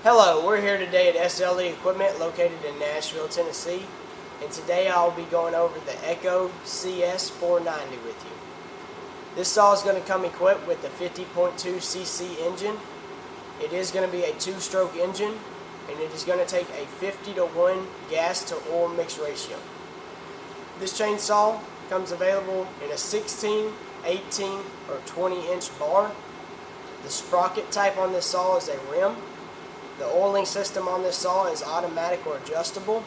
Hello, we're here today at SLE Equipment located in Nashville, Tennessee, and today I'll be going over the Echo CS-490 with you. This saw is going to come equipped with the 50.2cc engine. It is going to be a two-stroke engine, and it is going to take a 50-to-1 gas to oil mix ratio. This chainsaw comes available in a 16, 18, or 20-inch bar. The Sprocket Type on this saw is a rim. The oiling system on this saw is automatic or adjustable.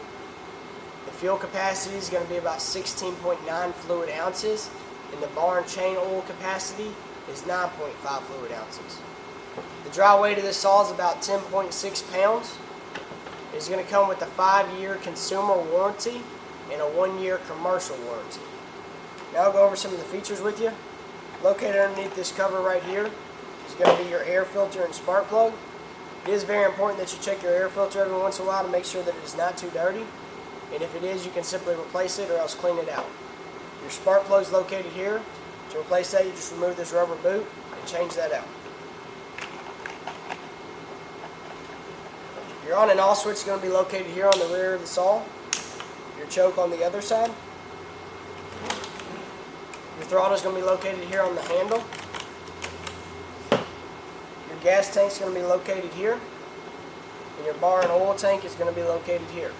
The fuel capacity is going to be about 16.9 fluid ounces, and the bar and chain oil capacity is 9.5 fluid ounces. The dry weight of this saw is about 10.6 pounds. It's going to come with a 5-year consumer warranty and a 1-year commercial warranty. Now I'll go over some of the features with you. Located underneath this cover right here is going to be your air filter and spark plug. It is very important that you check your air filter every once in a while to make sure that it is not too dirty. And if it is, you can simply replace it or else clean it out. Your spark plug is located here. To replace that, you just remove this rubber boot and change that out. Your on and off switch is going to be located here on the rear of the saw. Your choke on the other side. Your throttle is going to be located here on the handle. Your gas tank is going to be located here. And your bar and oil tank is going to be located here.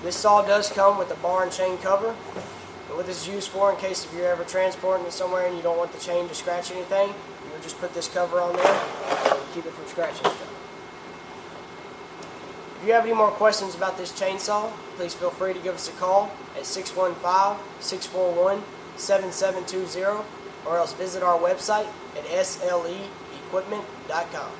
This saw does come with a bar and chain cover. And what this is used for, in case if you're ever transporting it somewhere and you don't want the chain to scratch anything, you would just put this cover on there and keep it from scratching stuff. If you have any more questions about this chainsaw, please feel free to give us a call at 615-641-7720 or else visit our website at sleequipment.com.